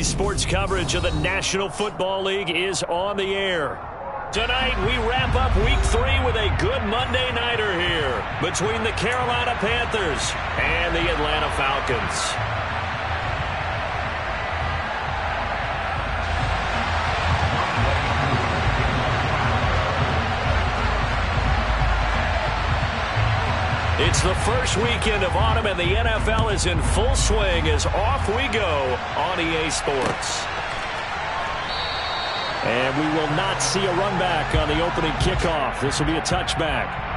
Sports coverage of the National Football League is on the air. Tonight, we wrap up Week 3 with a good Monday nighter here between the Carolina Panthers and the Atlanta Falcons. It's the first weekend of autumn, and the NFL is in full swing as off we go on EA Sports. And we will not see a run back on the opening kickoff. This will be a touchback.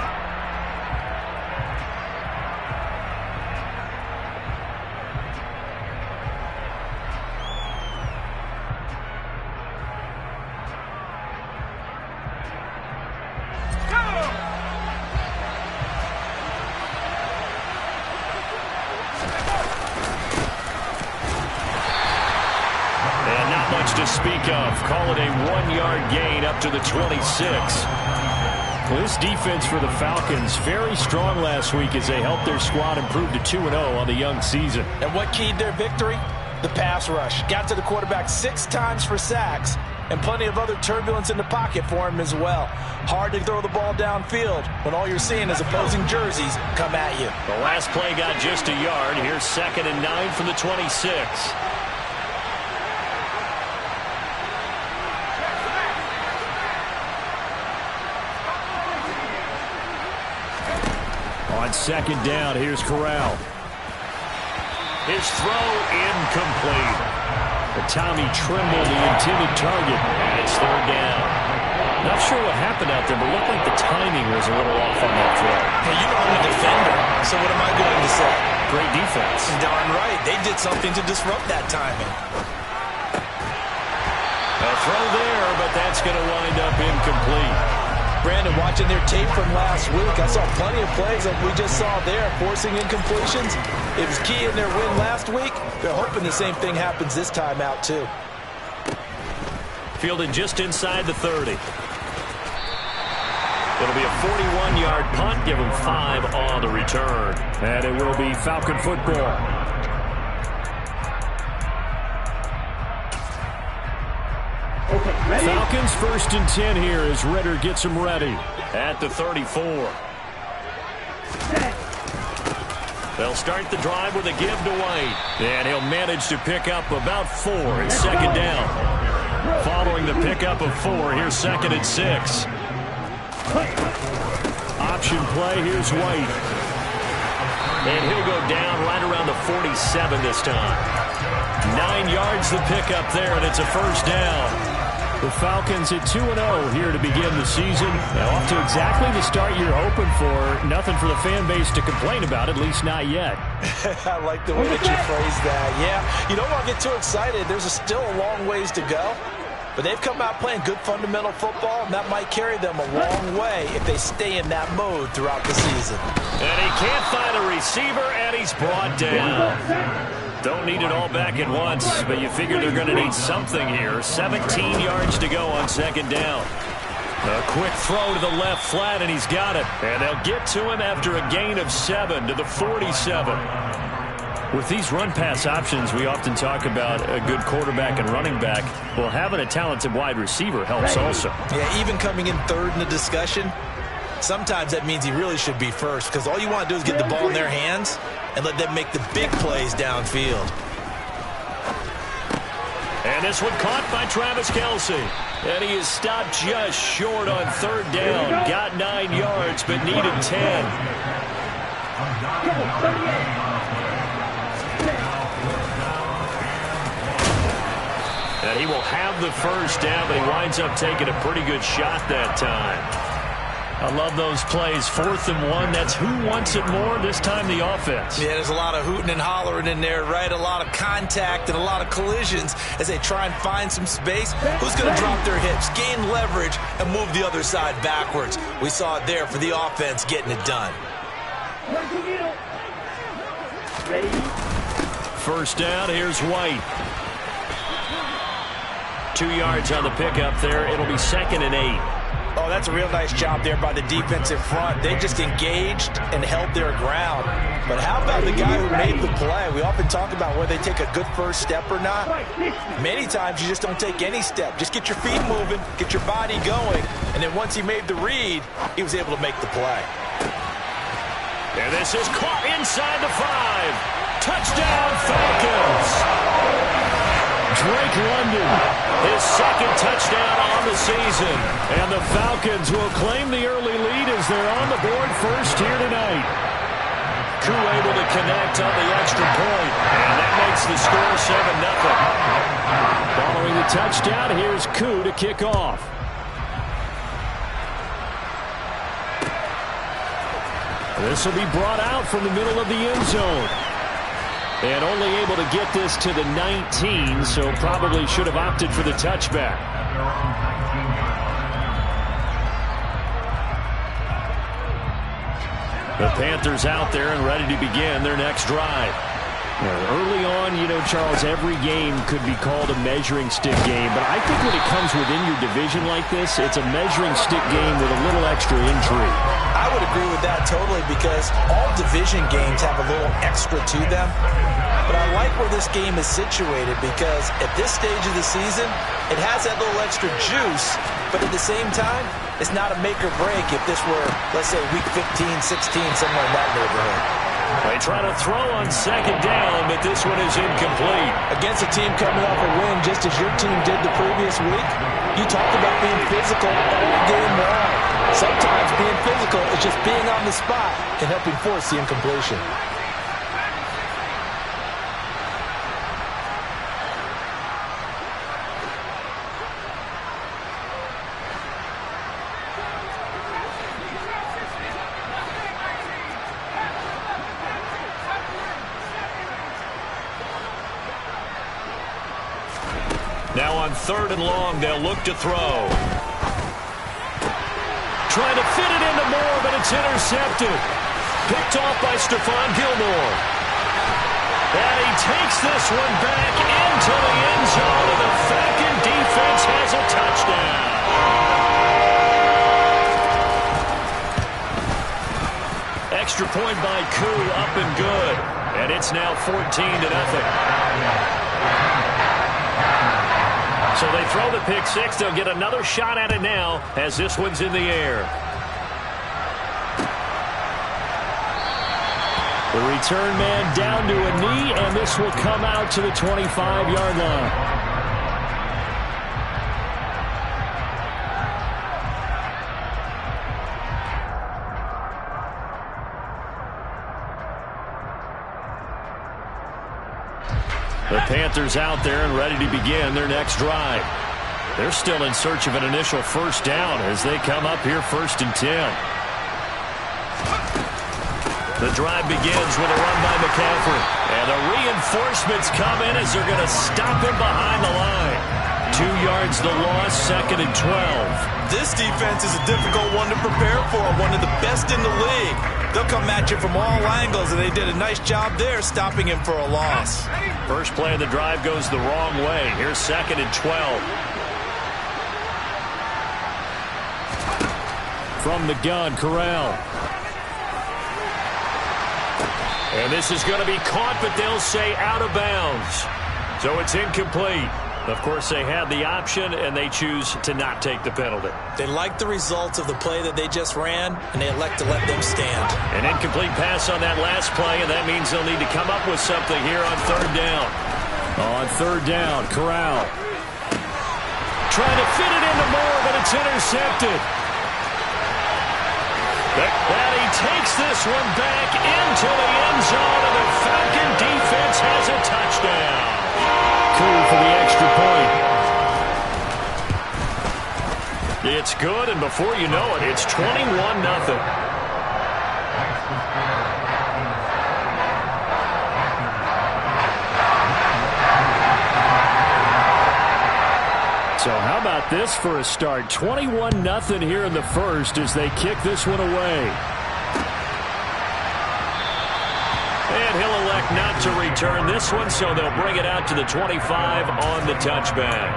To speak of. Call it a 1-yard gain up to the 26. Well, this defense for the Falcons very strong last week as they helped their squad improve to 2-0 on the young season. And what keyed their victory? The pass rush. Got to the quarterback 6 times for sacks and plenty of other turbulence in the pocket for him as well. Hard to throw the ball downfield when all you're seeing is opposing jerseys come at you. The last play got just a yard. Here's 2nd and 9 from the 26. On 2nd down, here's Corral. His throw incomplete. Tommy Tremble, the intended target, and it's 3rd down. Not sure what happened out there, but looked like the timing was a little off on that throw. Hey, you know I'm a defender, so what am I going to say? Great defense. Darn right. They did something to disrupt that timing. A throw there, but that's going to wind up incomplete. Brandon, watching their tape from last week, I saw plenty of plays like we just saw there, forcing incompletions. It was key in their win last week. They're hoping the same thing happens this time out, too. Fielded just inside the 30. It'll be a 41-yard punt. Give them 5 on the return. And it will be Falcon football. Falcons 1st and 10 here as Ritter gets them ready at the 34. They'll start the drive with a give to White. And he'll manage to pick up about 4 and 2nd down. Following the pickup of 4, here's 2nd and 6. Option play, here's White. And he'll go down right around the 47 this time. 9 yards the pickup there, and it's a 1st down. The Falcons at 2-0 here to begin the season. Now off to exactly the start you're hoping for. Nothing for the fan base to complain about, at least not yet. I like the way that you phrased that. Yeah, you don't want to get too excited. There's still a long ways to go. But they've come out playing good fundamental football, and that might carry them a long way if they stay in that mode throughout the season. And he can't find a receiver, and he's brought down. Don't need it all back at once, but you figure they're going to need something here. 17 yards to go on 2nd down. A quick throw to the left flat, and he's got it. And they'll get to him after a gain of 7 to the 47. With these run-pass options, we often talk about a good quarterback and running back. Well, having a talented wide receiver helps also. Yeah, even coming in 3rd in the discussion, sometimes that means he really should be 1st, because all you want to do is get the ball in their hands and let them make the big plays downfield. And this one caught by Travis Kelce. And he is stopped just short on 3rd down. Got 9 yards, but needed 10. And he will have the 1st down, but he winds up taking a pretty good shot that time. I love those plays. 4th and 1. That's who wants it more, this time the offense. Yeah, there's a lot of hooting and hollering in there, right? A lot of contact and a lot of collisions as they try and find some space. Who's going to drop their hips, gain leverage, and move the other side backwards? We saw it there for the offense getting it done. Ready? 1st down, here's White. 2 yards on the pickup there. It'll be 2nd and 8. Oh, that's a real nice job there by the defensive front. They just engaged and held their ground. But how about the guy who made the play? We often talk about whether they take a good first step or not. Many times you just don't take any step. Just get your feet moving, get your body going, and then once he made the read, he was able to make the play. And this is caught inside the 5. Touchdown, Falcons! Drake London, his second touchdown on the season. And the Falcons will claim the early lead as they're on the board first here tonight. Koo able to connect on the extra point, and that makes the score 7-0. Following the touchdown, here's Koo to kick off. This will be brought out from the middle of the end zone. And only able to get this to the 19, so probably should have opted for the touchback. The Panthers out there and ready to begin their next drive. Early on, you know, Charles, every game could be called a measuring stick game. But I think when it comes within your division like this, it's a measuring stick game with a little extra intrigue. I would agree with that totally because all division games have a little extra to them. But I like where this game is situated because at this stage of the season, it has that little extra juice. But at the same time, it's not a make or break if this were, let's say, week 15, 16, somewhere in that neighborhood. They try to throw on second down, but this one is incomplete. Against a team coming off a win, just as your team did the previous week, you talked about being physical all game long. Sometimes being physical is just being on the spot and helping force the incompletion. Now on 3rd and long, they'll look to throw. Trying to fit it into Moore, but it's intercepted. Picked off by Stephon Gilmore. And he takes this one back into the end zone, and the Falcon defense has a touchdown. Extra point by Koo, up and good. And it's now 14-0. So they throw the pick six. They'll get another shot at it now as this one's in the air. The return man down to a knee, and this will come out to the 25-yard line. The Panthers out there and ready to begin their next drive. They're still in search of an initial first down as they come up here 1st and 10. The drive begins with a run by McCaffrey. And the reinforcements come in as they're going to stop him behind the line. 2 yards the loss, 2nd and 12. This defense is a difficult one to prepare for, one of the best in the league. They'll come at you from all angles, and they did a nice job there stopping him for a loss. First play of the drive goes the wrong way. Here's 2nd and 12. From the gun, Corral. And this is going to be caught, but they'll say out of bounds. So it's incomplete. Of course, they had the option, and they choose to not take the penalty. They like the results of the play that they just ran, and they elect to let them stand. An incomplete pass on that last play, and that means they'll need to come up with something here on 3rd down. On 3rd down, Corral. Trying to fit it into Moore, but it's intercepted. And he takes this one back into the end zone, and the Falcon defense has a touchdown. Cool for the extra point. It's good, and before you know it, it's 21-0. So how about this for a start? 21-0 here in the first as they kick this one away. And he'll elect not to return this one, so they'll bring it out to the 25 on the touchback.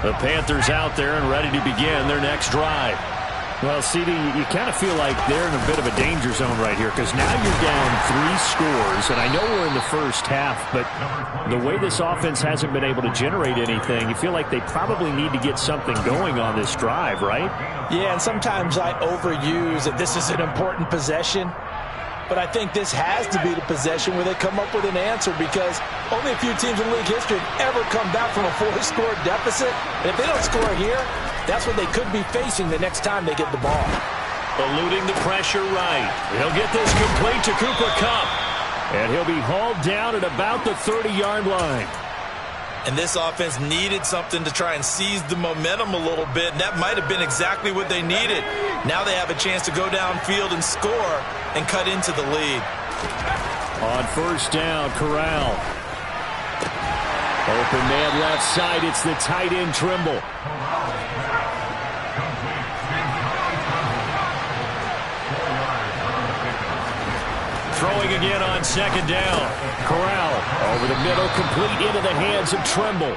The Panthers out there and ready to begin their next drive. Well, CD, you kind of feel like they're in a bit of a danger zone right here because now you're down 3 scores, and I know we're in the first half, but the way this offense hasn't been able to generate anything, you feel like they probably need to get something going on this drive, right? Yeah, and sometimes I overuse that this is an important possession, but I think this has to be the possession where they come up with an answer because only a few teams in league history have ever come back from a 4-score deficit, and if they don't score here, that's what they could be facing the next time they get the ball. Eluding the pressure right. He'll get this complete to Cooper Kupp. And he'll be hauled down at about the 30-yard line. And this offense needed something to try and seize the momentum a little bit, and that might have been exactly what they needed. Now they have a chance to go downfield and score and cut into the lead. On first down, Corral. Open man left side. It's the tight end, Trimble. Throwing again on second down. Corral over the middle, complete into the hands of Trimble.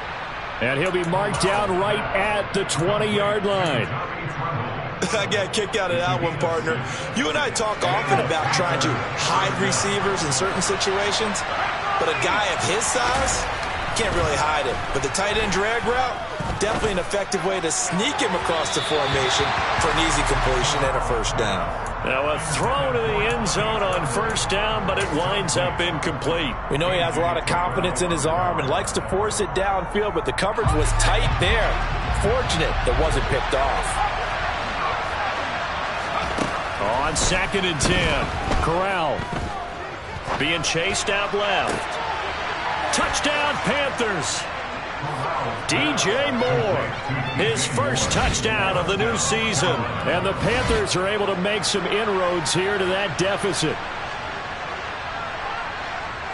And he'll be marked down right at the 20-yard line. I got kicked out of that one, partner. You and I talk often about trying to hide receivers in certain situations, but a guy of his size can't really hide him. But the tight end drag route, definitely an effective way to sneak him across the formation for an easy completion and a first down. Now a throw to the end zone on first down, but it winds up incomplete. We know he has a lot of confidence in his arm and likes to force it downfield, but the coverage was tight there. Fortunate that wasn't picked off. On second and 10, Corral being chased out left. Touchdown, Panthers. DJ Moore, his first touchdown of the new season. And the Panthers are able to make some inroads here to that deficit.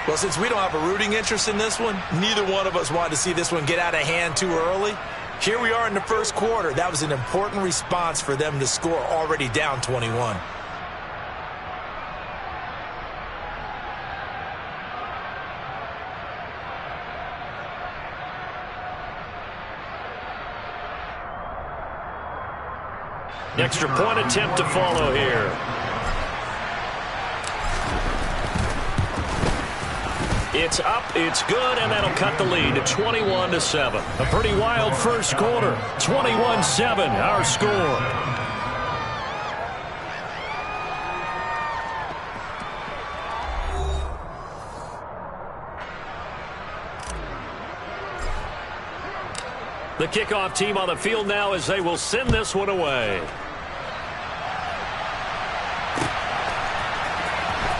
Well, since we don't have a rooting interest in this one, neither one of us wanted to see this one get out of hand too early. Here we are in the first quarter. That was an important response for them to score already down 21. Extra point attempt to follow here. It's up, it's good, and that'll cut the lead to 21-7. A pretty wild first quarter. 21-7, our score. The kickoff team on the field now as they will send this one away.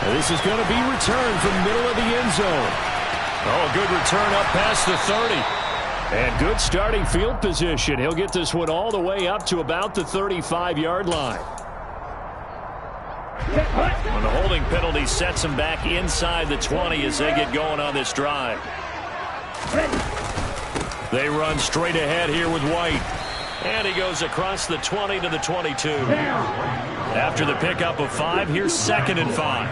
This is going to be returned from the middle of the end zone. Oh, a good return up past the 30. And good starting field position. He'll get this one all the way up to about the 35-yard line. When the holding penalty sets him back inside the 20 as they get going on this drive. They run straight ahead here with White. And he goes across the 20 to the 22. After the pickup of 5, here's 2nd and 5.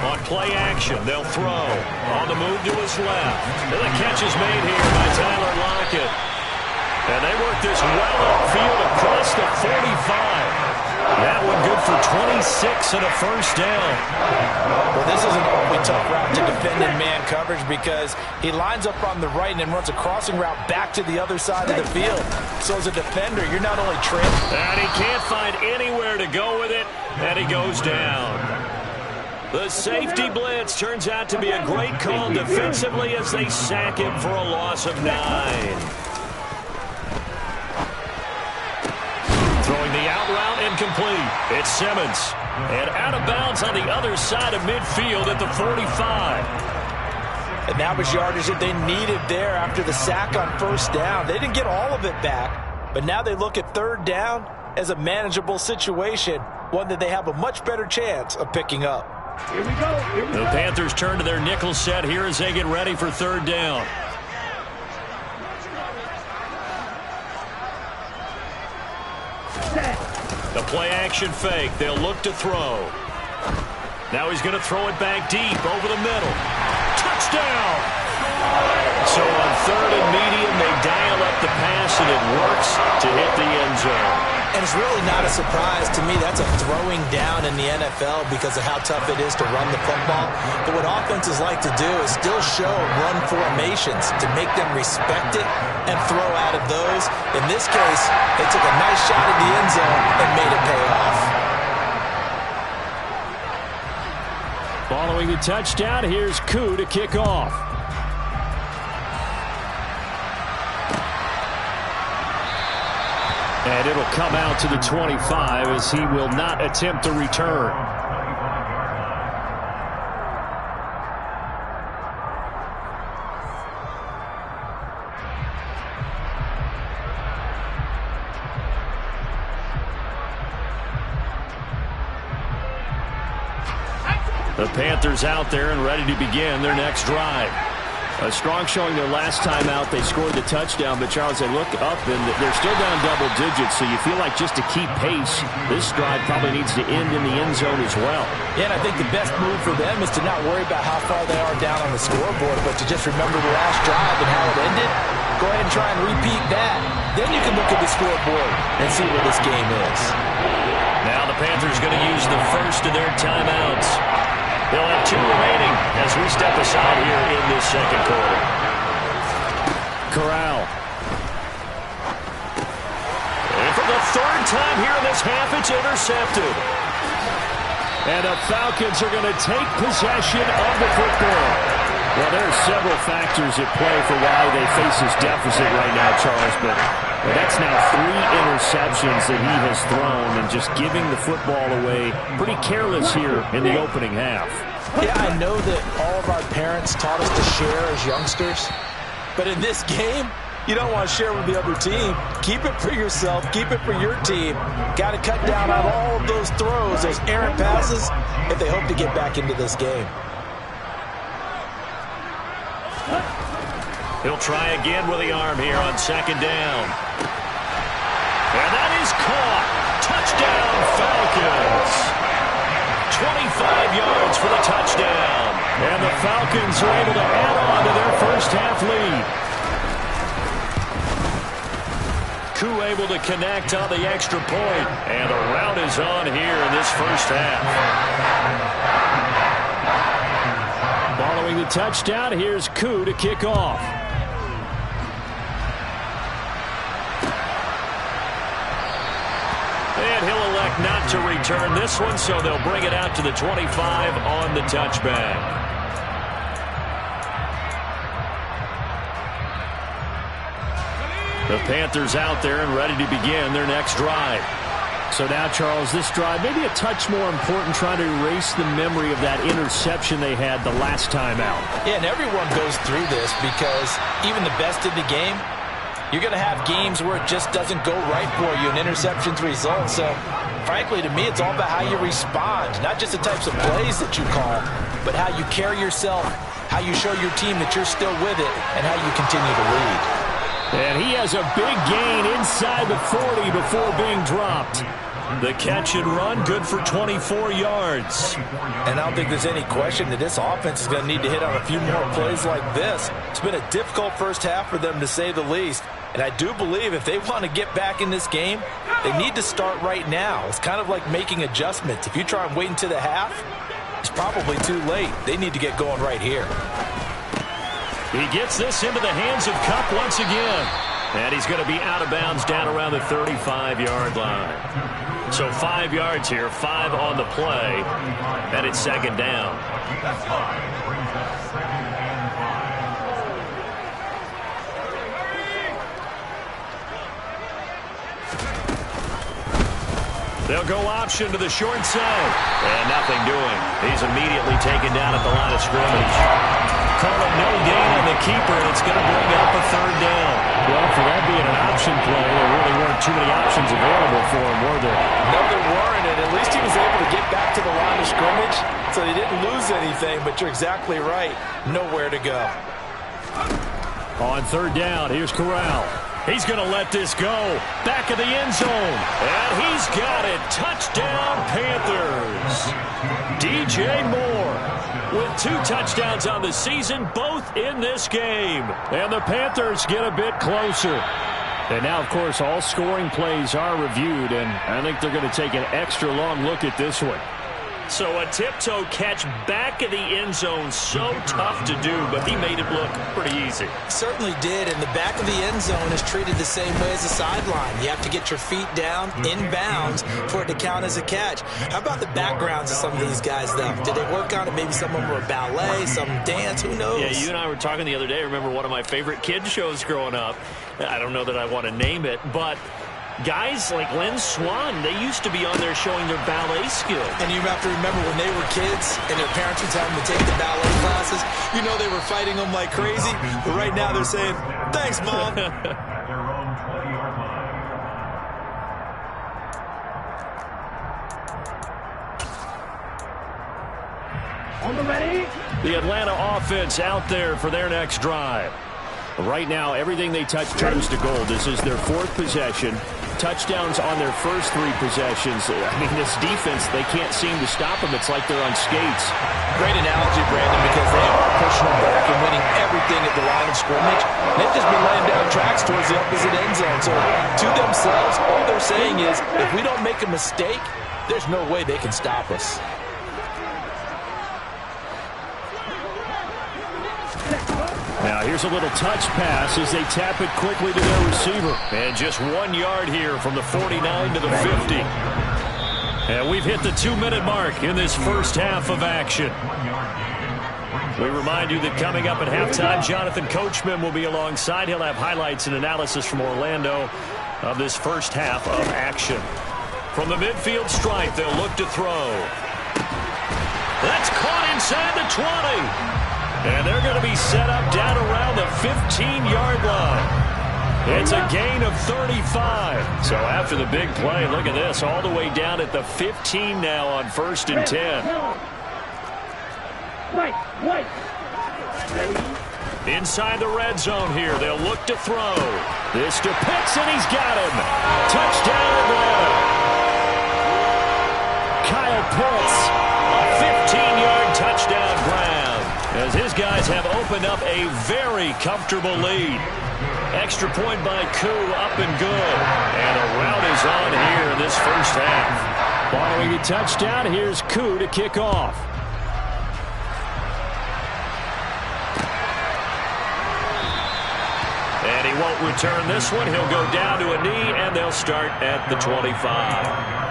On play action, they'll throw. On the move to his left. And the catch is made here by Tyler Lockett. And they work this well upfield across the 45. That one good for 26 and a first down. Well, this is an awfully tough route to defend in man coverage because he lines up on the right and then runs a crossing route back to the other side of the field. So as a defender, you're not only tripped. And he can't find anywhere to go with it, and he goes down. The safety blitz turns out to be a great call defensively as they sack him for a loss of 9. Throwing the out route incomplete. It's Simmons. And out of bounds on the other side of midfield at the 45. And that was yardage that they needed there after the sack on first down. They didn't get all of it back, but now they look at third down as a manageable situation, one that they have a much better chance of picking up. Here we go. The Panthers turn to their nickel set here as they get ready for third down. The play-action fake. They'll look to throw. Now he's going to throw it back deep over the middle. Touchdown! So on third and medium, they dial up the pass, and it works to hit the end zone. And it's really not a surprise to me. That's a throwing down in the NFL because of how tough it is to run the football. But what offenses like to do is still show run formations to make them respect it and throw out of those. In this case, they took a nice shot at the end zone and made it pay off. Following the touchdown, here's Koo to kick off. And it'll come out to the 25 as he will not attempt to return. The Panthers out there and ready to begin their next drive. A strong showing their last time out. They scored the touchdown, but Charles, they look up and they're still down double digits, so you feel like just to keep pace, this drive probably needs to end in the end zone as well. Yeah, and I think the best move for them is to not worry about how far they are down on the scoreboard, but to just remember the last drive and how it ended. Go ahead and try and repeat that. Then you can look at the scoreboard and see where this game is. Now the Panthers going to use the first of their timeouts. They'll have 2 remaining as we step aside here in this second quarter. Corral. And for the third time here in this half, it's intercepted. And the Falcons are going to take possession of the football. Well, there are several factors at play for why they face this deficit right now, Charles, but that's now 3 interceptions that he has thrown and just giving the football away pretty careless here in the opening half. Yeah, I know that all of our parents taught us to share as youngsters, but in this game, you don't want to share with the other team. Keep it for yourself. Keep it for your team. Got to cut down on all of those throws, those errant passes, if they hope to get back into this game. He'll try again with the arm here on second down. And that is caught. Touchdown, Falcons. 25 yards for the touchdown. And the Falcons are able to add on to their first half lead. Koo able to connect on the extra point. And the rout is on here in this first half. Following the touchdown, here's Koo to kick off. And he'll elect not to return this one, so they'll bring it out to the 25 on the touchback. The Panthers out there and ready to begin their next drive. So now, Charles, this drive maybe a touch more important, trying to erase the memory of that interception they had the last time out. Yeah, and everyone goes through this because even the best in the game, you're going to have games where it just doesn't go right for you and interceptions result. So, frankly, to me, it's all about how you respond, not just the types of plays that you call, but how you carry yourself, how you show your team that you're still with it, and how you continue to lead. And he has a big gain inside the 40 before being dropped. The catch and run, good for 24 yards. And I don't think there's any question that this offense is going to need to hit on a few more plays like this. It's been a difficult first half for them, to say the least. And I do believe if they want to get back in this game, they need to start right now. It's kind of like making adjustments. If you try and wait until the half, it's probably too late. They need to get going right here. He gets this into the hands of Cup once again. And he's going to be out of bounds down around the 35-yard line. So 5 yards here, 5 on the play, and it's second down. They'll go option to the short side. And nothing doing. He's immediately taken down at the line of scrimmage. Calling no gain on the keeper, and it's going to bring up a third down. Well, for that being an option play, there really weren't too many options available for him, were there? No, there weren't, and at least he was able to get back to the line of scrimmage, so he didn't lose anything, but you're exactly right. Nowhere to go. On third down, here's Corral. He's going to let this go. Back of the end zone. And he's got it. Touchdown, Panthers. DJ Moore with 2 touchdowns on the season, both in this game. And the Panthers get a bit closer. And now, of course, all scoring plays are reviewed, and I think they're going to take an extra long look at this one. So a tiptoe catch back of the end zone, so tough to do, but he made it look pretty easy. Certainly did, and the back of the end zone is treated the same way as the sideline. You have to get your feet down, inbounds, for it to count as a catch. How about the backgrounds of some of these guys, though? Did they work on it? Maybe some of them were ballet, some dance, who knows? Yeah, you and I were talking the other day. I remember one of my favorite kids shows growing up. I don't know that I want to name it, but guys like Lynn Swan, they used to be on there showing their ballet skills. And you have to remember when they were kids and their parents would tell them to take the ballet classes, you know they were fighting them like crazy. But right now they're saying, thanks, Mom. On the ready. The Atlanta offense out there for their next drive. Right now, everything they touch turns to gold. This is their 4th possession. Touchdowns on their first 3 possessions. I mean, this defense, they can't seem to stop them. It's like they're on skates. Great analogy, Brandon, because they are pushing them back and winning everything at the line of scrimmage. They've just been laying down tracks towards the opposite end zone. So to themselves, all they're saying is, if we don't make a mistake, there's no way they can stop us. Now here's a little touch pass as they tap it quickly to their receiver. And just 1 yard here from the 49 to the 50. And we've hit the 2-minute mark in this first half of action. We remind you that coming up at halftime, Jonathan Coachman will be alongside. He'll have highlights and analysis from Orlando of this first half of action. From the midfield stripe, they'll look to throw. That's caught inside the 20. And they're going to be set up down around the 15-yard line. It's a gain of 35. So after the big play, look at this, all the way down at the 15 now on 1st and 10. Inside the red zone here, they'll look to throw. This to Pitts, and he's got him. Touchdown, Atlanta. Kyle Pitts, a 15-yard touchdown grab, as his guys have opened up a very comfortable lead. Extra point by Koo, up and good. And a rout is on here in this first half. Following a touchdown, here's Koo to kick off. And he won't return this one. He'll go down to a knee, and they'll start at the 25.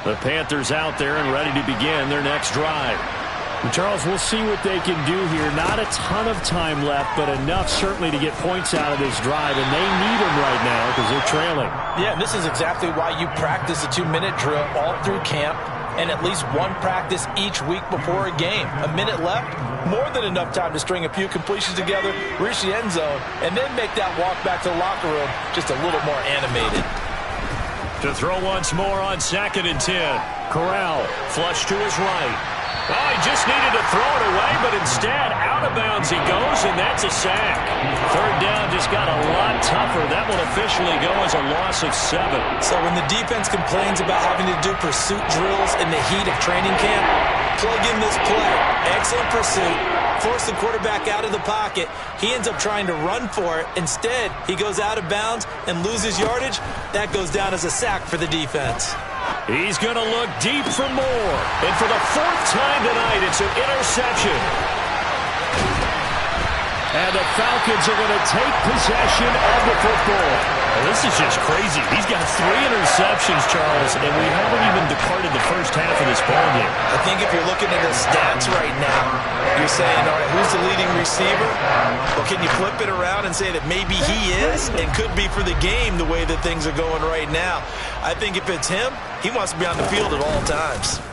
The Panthers out there and ready to begin their next drive. And Charles, we'll see what they can do here. Not a ton of time left, but enough certainly to get points out of this drive, and they need them right now because they're trailing. Yeah, and this is exactly why you practice a 2-minute drill all through camp and at least one practice each week before a game. A minute left, more than enough time to string a few completions together, reach the end zone, and then make that walk back to the locker room just a little more animated. To throw once more on 2nd and 10. Corral, flush to his right. Oh, he just needed to throw it away, but instead, out of bounds he goes, and that's a sack. 3rd down just got a lot tougher. That will officially go as a loss of 7. So when the defense complains about having to do pursuit drills in the heat of training camp, plug in this play. Excellent pursuit. Force the quarterback out of the pocket. He ends up trying to run for it. Instead, he goes out of bounds and loses yardage. That goes down as a sack for the defense. He's going to look deep for more. And for the 4th time tonight, it's an interception. And the Falcons are going to take possession of the football. Well, this is just crazy. He's got 3 interceptions, Charles, and we haven't even departed the first half of this ballgame. I think if you're looking at his stats right now, you're saying, all right, who's the leading receiver? Well, can you flip it around and say that maybe he is and could be for the game the way that things are going right now? I think if it's him, he wants to be on the field at all times.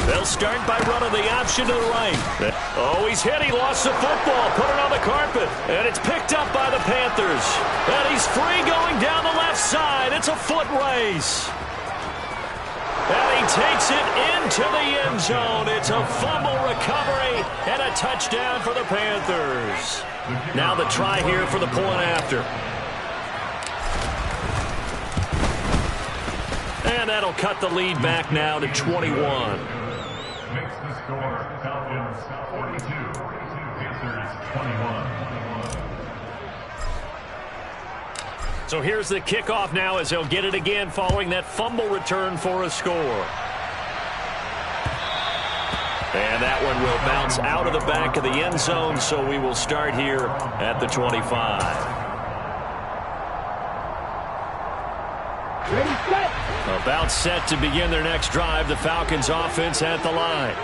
They'll start by running the option to the right. Oh, he's hit. He lost the football. Put it on the carpet. And it's picked up by the Panthers. And he's free going down the left side. It's a foot race. And he takes it into the end zone. It's a fumble recovery and a touchdown for the Panthers. Now the try here for the point after. And that'll cut the lead back now to 21. Makes the score Falcons 42, Panthers 21. So here's the kickoff now as they'll get it again following that fumble return for a score. And that one will bounce out of the back of the end zone, so we will start here at the 25. Ready, set. About set to begin their next drive, the Falcons offense at the line.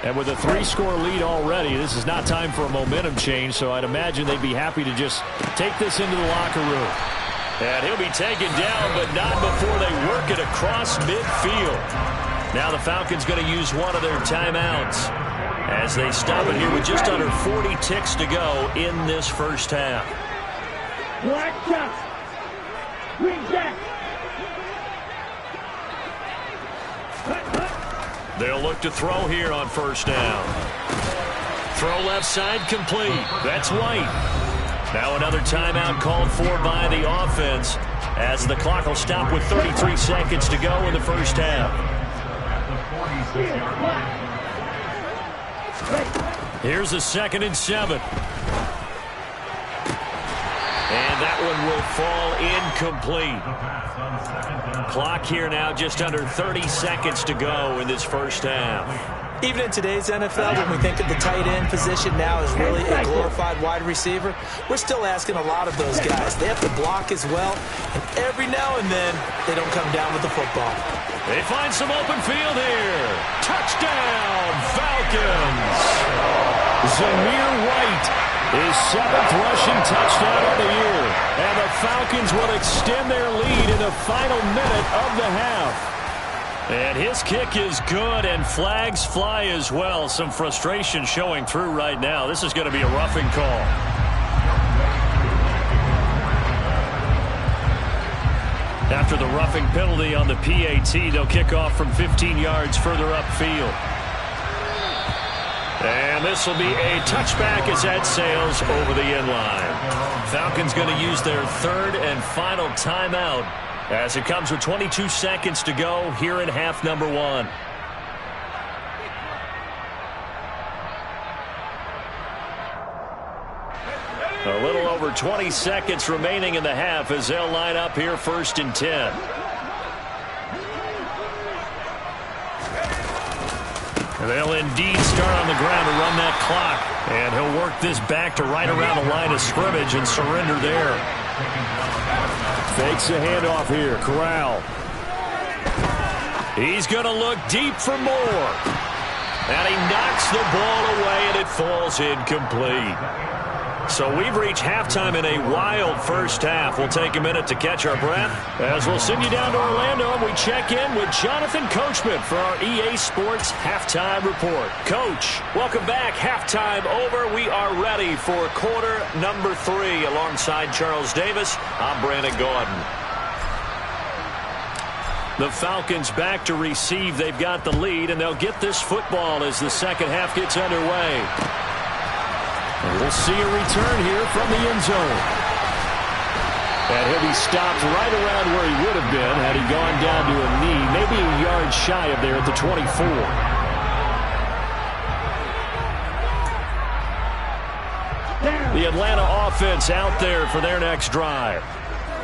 And with a 3-score lead already, this is not time for a momentum change, so I'd imagine they'd be happy to just take this into the locker room. And he'll be taken down, but not before they work it across midfield. Now the Falcons going to use one of their timeouts as they stop it here with just under 40 ticks to go in this first half. Black shot. Green jack. They'll look to throw here on first down. Throw left side complete. That's White. Now another timeout called for by the offense as the clock will stop with 33 seconds to go in the first half. Here's a 2nd and 7. And that one will fall incomplete. Clock here now just under 30 seconds to go in this first half. Even in today's NFL, when we think of the tight end position now as really a glorified wide receiver, we're still asking a lot of those guys. They have to block as well, and every now and then, they don't come down with the football. They find some open field here. Touchdown, Falcons! Zamir White, his 7th rushing touchdown of the year. And the Falcons will extend their lead in the final minute of the half. And his kick is good, and flags fly as well. Some frustration showing through right now. This is going to be a roughing call. After the roughing penalty on the PAT, they'll kick off from 15 yards further upfield. And this will be a touchback as that sails over the end line. Falcons going to use their 3rd and final timeout as it comes with 22 seconds to go here in half number 1. A little over 20 seconds remaining in the half as they'll line up here 1st and 10. And they'll indeed start on the ground to run that clock. And he'll work this back to right around the line of scrimmage and surrender there. Fakes the handoff here. Corral. He's going to look deep for more. And he knocks the ball away, and it falls incomplete. So we've reached halftime in a wild first half. We'll take a minute to catch our breath as we'll send you down to Orlando and we check in with Jonathan Coachman for our EA Sports Halftime Report. Coach, welcome back. Halftime over. We are ready for quarter number 3. Alongside Charles Davis, I'm Brandon Gordon. The Falcons back to receive. They've got the lead, and they'll get this football as the second half gets underway. And we'll see a return here from the end zone. And he'll be stopped right around where he would have been had he gone down to a knee, maybe a yard shy of there at the 24. The Atlanta offense out there for their next drive.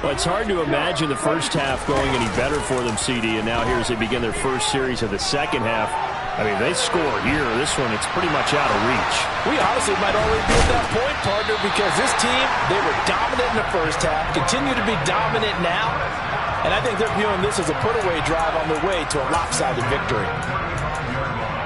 Well, it's hard to imagine the first half going any better for them, CD, and now here as they begin their first series of the second half. I mean, they score here. This one, it's pretty much out of reach. We honestly might already be at that point, partner, because this team, they were dominant in the first half, continue to be dominant now, and I think they're viewing this as a put-away drive on their way to a lopsided victory.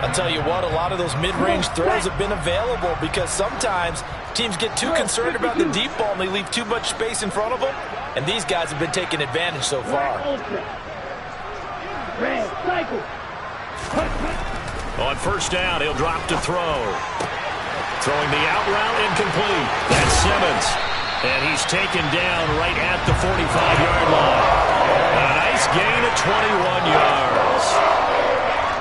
I'll tell you what, a lot of those mid-range throws have been available because sometimes teams get too concerned about the deep ball and they leave too much space in front of them, and these guys have been taking advantage so far. On first down, he'll drop to throw. Throwing the out route incomplete. That's Simmons. And he's taken down right at the 45-yard line. A nice gain of 21 yards.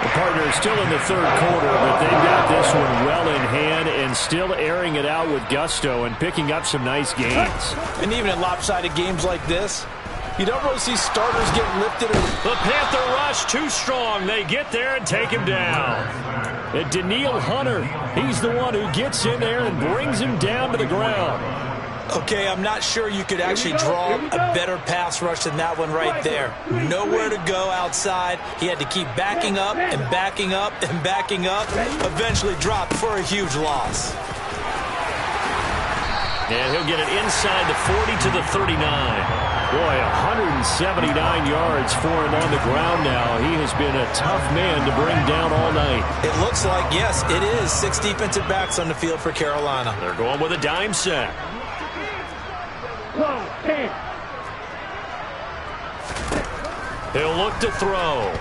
The partner is still in the third quarter, but they've got this one well in hand and still airing it out with gusto and picking up some nice gains. And even in lopsided games like this, you don't really see starters get lifted. The Panther rush too strong. They get there and take him down. And Daniil Hunter, he's the one who gets in there and brings him down to the ground. Okay, I'm not sure you could actually draw a better pass rush than that one right there. Nowhere to go outside. He had to keep backing up and backing up and backing up. Eventually dropped for a huge loss. And he'll get it inside the 40 to the 39. Boy, 179 yards for him on the ground now. He has been a tough man to bring down all night. It looks like, yes, it is 6 defensive backs on the field for Carolina. They're going with a dime set. He'll look to throw.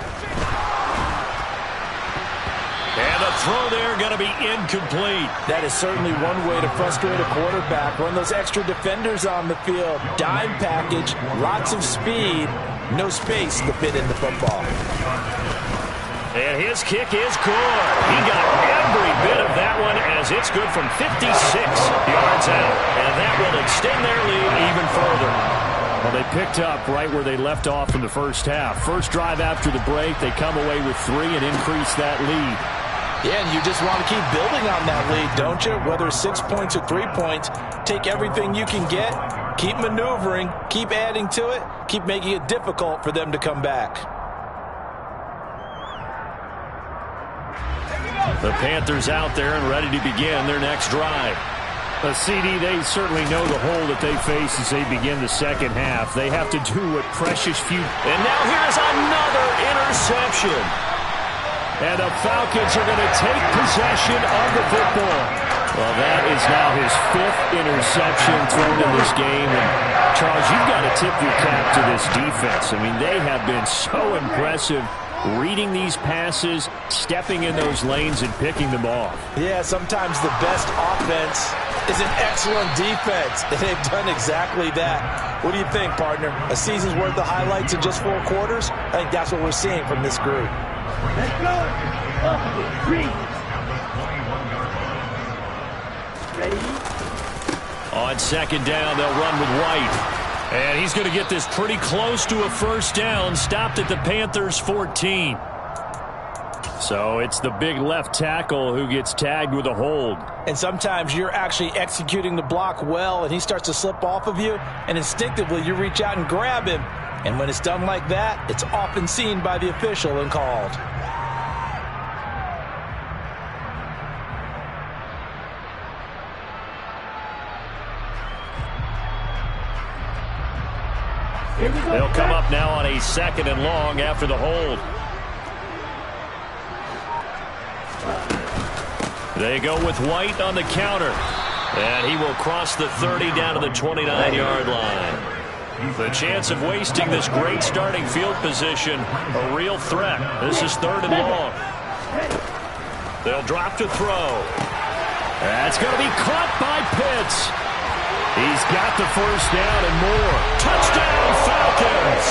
And the throw there going to be incomplete. That is certainly one way to frustrate a quarterback. Run those extra defenders on the field. Dime package, lots of speed, no space to fit in the football. And his kick is good. He got every bit of that one as it's good from 56 yards out. And that will extend their lead even further. Well, they picked up right where they left off in the first half. First drive after the break, they come away with 3 and increase that lead. Yeah, and you just want to keep building on that lead, don't you? Whether it's 6 points or 3 points, take everything you can get, keep maneuvering, keep adding to it, keep making it difficult for them to come back. The Panthers out there and ready to begin their next drive. A CD, they certainly know the hole that they face as they begin the second half. They have to do what precious few... And now here's another interception. And the Falcons are going to take possession of the football. Well, that is now his 5th interception thrown in this game. And Charles, you've got to tip your cap to this defense. I mean, they have been so impressive reading these passes, stepping in those lanes, and picking them off. Yeah, sometimes the best offense is an excellent defense, and they've done exactly that. What do you think, partner? A season's worth of highlights in just 4 quarters? I think that's what we're seeing from this group. Let's go. Ready? On second down, they'll run with White. And he's going to get this pretty close to a first down, stopped at the Panthers' 14. So it's the big left tackle who gets tagged with a hold. And sometimes you're actually executing the block well, and he starts to slip off of you, and instinctively you reach out and grab him. And when it's done like that, it's often seen by the official and called. They'll come up now on a 2nd and long after the hold. They go with White on the counter. And he will cross the 30 down to the 29-yard line. The chance of wasting this great starting field position, a real threat. This is 3rd and long. They'll drop to throw. That's going to be caught by Pitts. He's got the first down and more. Touchdown, Falcons!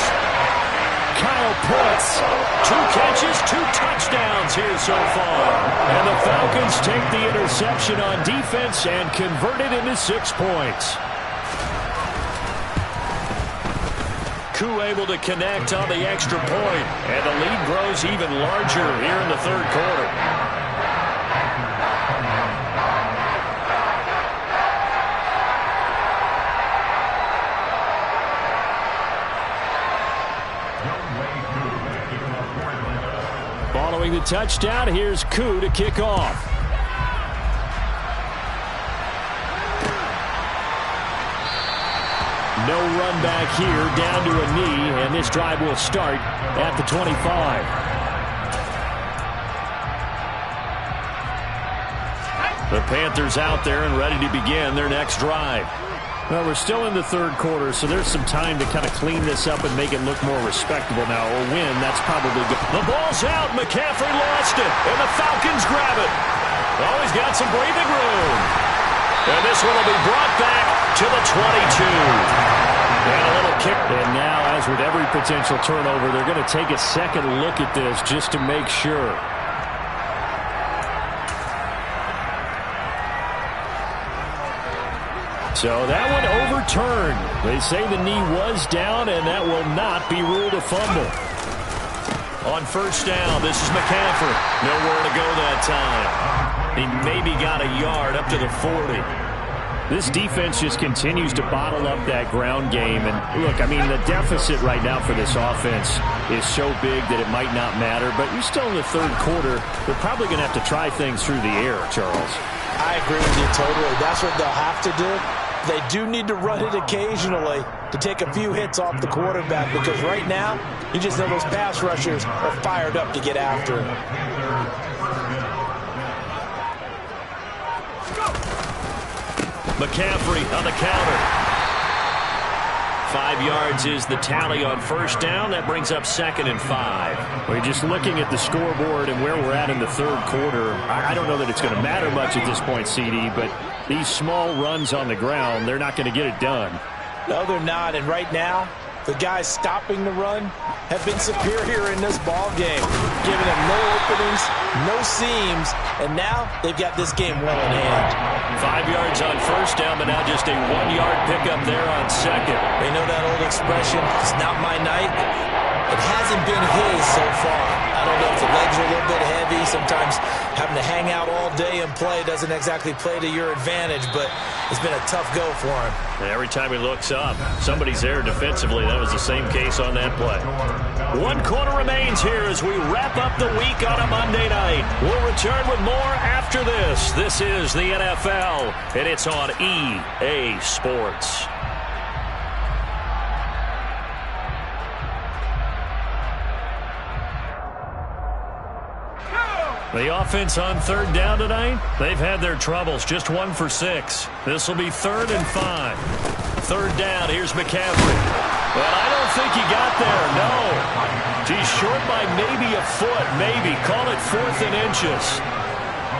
Kyle Pitts, 2 catches, 2 touchdowns here so far. And the Falcons take the interception on defense and convert it into 6 points. Koo able to connect on the extra point, and the lead grows even larger here in the 3rd quarter. Following the touchdown, here's Koo to kick off. No run back here, down to a knee, and this drive will start at the 25. The Panthers out there and ready to begin their next drive. Well, we're still in the 3rd quarter, so there's some time to kind of clean this up and make it look more respectable now. Or win, that's probably good. The ball's out. McCaffrey lost it, and the Falcons grab it. Oh, he's got some breathing room. And this one will be brought back to the 22. And a little kick. And now, as with every potential turnover, they're going to take a second look at this just to make sure. So that one overturned. They say the knee was down, and that will not be ruled a fumble. On first down, this is McCaffrey. Nowhere to go that time. He maybe got a yard up to the 40. This defense just continues to bottle up that ground game. And look, I mean, the deficit right now for this offense is so big that it might not matter. But you're still in the third quarter. They're probably going to have to try things through the air, Charles. I agree with you totally. That's what they'll have to do. They do need to run it occasionally to take a few hits off the quarterback, because right now, you just know those pass rushers are fired up to get after him. McCaffrey on the counter. 5 yards is the tally on first down. That brings up 2nd and 5. We're just looking at the scoreboard and where we're at in the third quarter. I don't know that it's going to matter much at this point, CD, but these small runs on the ground, they're not going to get it done. No, they're not. And right now, the guys stopping the run have been superior in this ball game, giving them no openings, no seams, and now they've got this game well in hand. 5 yards on first down, but now just a 1-yard pickup there on second. They know that old expression, it's not my night. It hasn't been his so far. I don't know if the legs are a little bit heavy. Sometimes having to hang out all day and play doesn't exactly play to your advantage, but it's been a tough go for him. And every time he looks up, somebody's there defensively. That was the same case on that play. 1 quarter remains here as we wrap up the week on a Monday night. We'll return with more after this. This is the NFL, and it's on EA Sports. The offense on third down tonight, they've had their troubles. Just 1 for 6. This will be 3rd and 5. Third down, here's McCaffrey. Well, I don't think he got there, no. He's short by maybe a foot, maybe. Call it 4th and inches.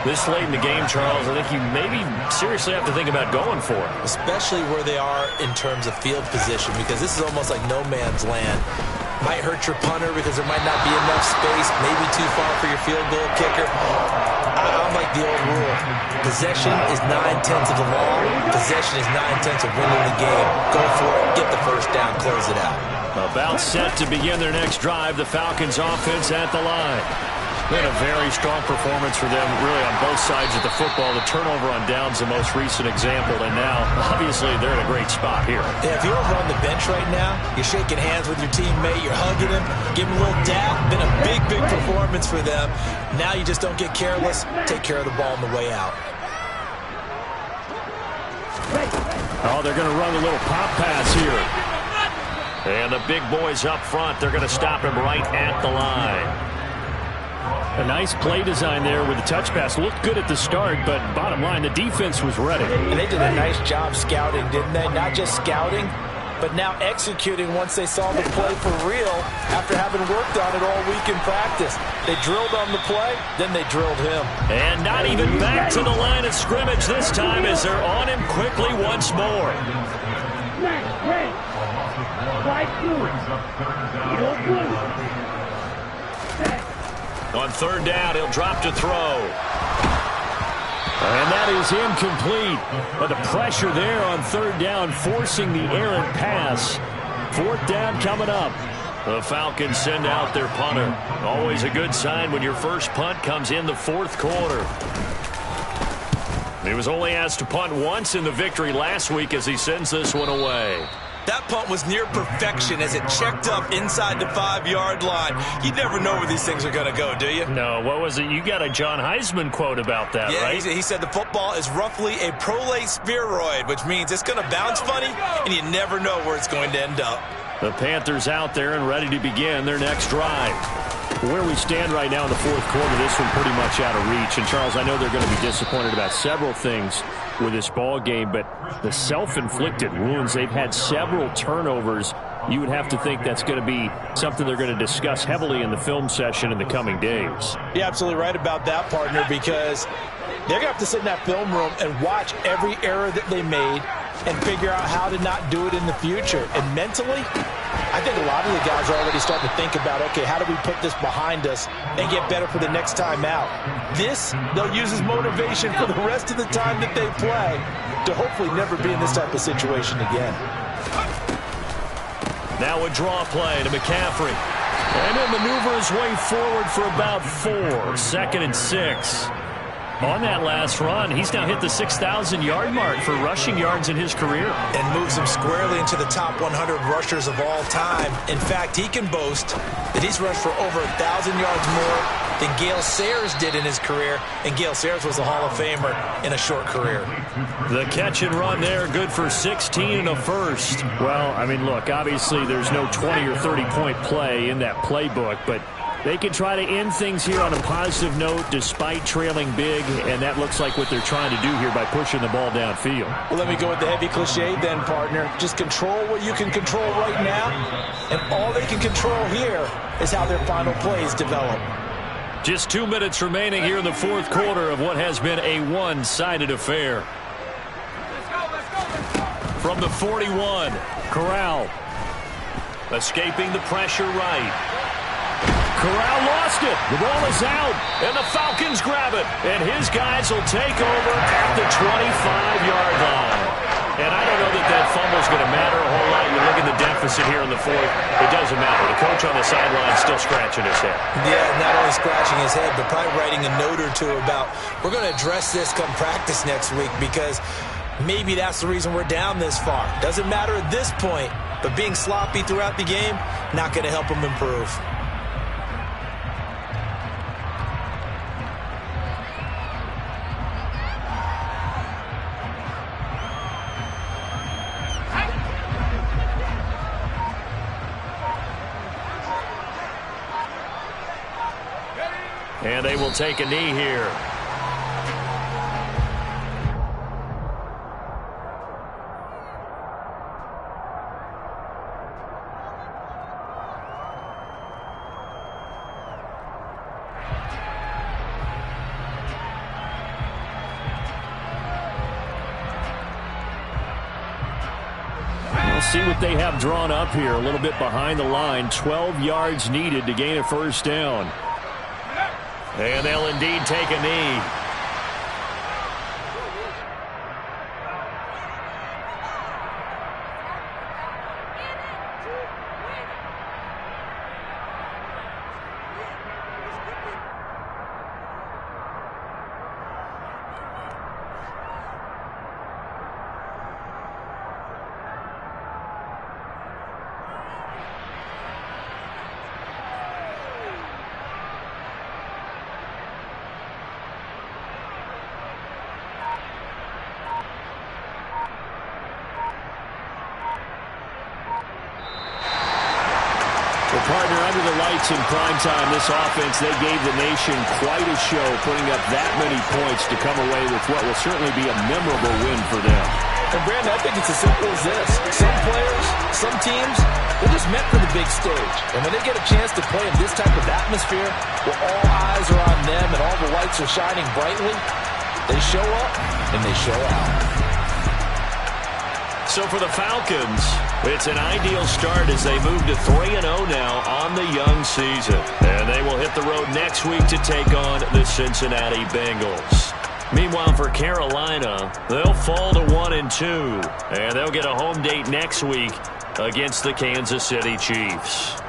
This late in the game, Charles, I think you maybe seriously have to think about going for it. Especially where they are in terms of field position, because this is almost like no man's land. Might hurt your punter because there might not be enough space, maybe too far for your field goal kicker. I'm like the old rule. Possession is 9/10 of the law. Possession is 9/10 of winning the game. Go for it, get the first down, close it out. About set to begin their next drive, the Falcons offense at the line. Been a very strong performance for them, really, on both sides of the football. The turnover on downs the most recent example, and now, obviously, they're in a great spot here. Yeah, if you're over on the bench right now, you're shaking hands with your teammate, you're hugging him, giving him a little dab. Been a big, big performance for them. Now you just don't get careless. Take care of the ball on the way out. Oh, they're going to run a little pop pass here. And the big boys up front, they're going to stop him right at the line. A nice play design there with the touch pass. Looked good at the start, but bottom line, the defense was ready. And they did a nice job scouting, didn't they? Not just scouting, but now executing once they saw the play for real after having worked on it all week in practice. They drilled on the play, then they drilled him. And not even back to the line of scrimmage this time as they're on him quickly once more. On third down, he'll drop to throw. And that is incomplete. But the pressure there on third down, forcing the errant pass. 4th down coming up. The Falcons send out their punter. Always a good sign when your first punt comes in the 4th quarter. He was only asked to punt once in the victory last week as he sends this one away. That punt was near perfection as it checked up inside the 5-yard line. You never know where these things are going to go, do you? No, what was it? You got a John Heisman quote about that, right? Yeah, he said the football is roughly a prolate spheroid, which means it's going to bounce funny, and you never know where it's going to end up. The Panthers out there and ready to begin their next drive. Where we stand right now in the 4th quarter, this one pretty much out of reach. And, Charles, I know they're going to be disappointed about several things with this ball game, but the self-inflicted wounds, they've had several turnovers you would have to think that's going to be something they're going to discuss heavily in the film session in the coming days. You're absolutely right about that, partner, because they're going to have to sit in that film room and watch every error that they made and figure out how to not do it in the future. And mentally, I think a lot of the guys are already starting to think about, okay, how do we put this behind us and get better for the next time out? This, they'll use as motivation for the rest of the time that they play to hopefully never be in this type of situation again. Now a draw play to McCaffrey. And he'll maneuver his way forward for about 4. 2nd and 6. On that last run, he's now hit the 6,000-yard mark for rushing yards in his career. And moves him squarely into the top 100 rushers of all time. In fact, he can boast that he's rushed for over 1,000 yards more than Gale Sayers did in his career. And Gale Sayers was a Hall of Famer in a short career. The catch and run there, good for 16 and a first. Well, I mean, look, obviously there's no 20 or 30-point play in that playbook, but they can try to end things here on a positive note despite trailing big, and that looks like what they're trying to do here by pushing the ball downfield. Well, let me go with the heavy cliche then, partner. Just control what you can control right now, and all they can control here is how their final plays develop. Just 2 minutes remaining here in the 4th quarter of what has been a one-sided affair. From the 41, Corral escaping the pressure right. Corral lost it. The ball is out, and the Falcons grab it. And his guys will take over at the 25-yard line. And I don't know that that fumble is going to matter a whole lot. You look at the deficit here in the 4th. It doesn't matter. The coach on the sideline is still scratching his head. Yeah, not only scratching his head, but probably writing a note or two about, we're going to address this come practice next week, because maybe that's the reason we're down this far. Doesn't matter at this point, but being sloppy throughout the game, not going to help him improve. And they will take a knee here. We'll see what they have drawn up here. A little bit behind the line. 12 yards needed to gain a first down. And they'll indeed take a knee. Partner, under the lights in prime time, this offense, they gave the nation quite a show, putting up that many points to come away with what will certainly be a memorable win for them. And Brandon, I think it's as simple as this. Some players, some teams, they're just meant for the big stage. And when they get a chance to play in this type of atmosphere, where all eyes are on them and all the lights are shining brightly, they show up and they show out. So for the Falcons, it's an ideal start as they move to 3-0 now on the young season. And they will hit the road next week to take on the Cincinnati Bengals. Meanwhile, for Carolina, they'll fall to 1-2. And they'll get a home date next week against the Kansas City Chiefs.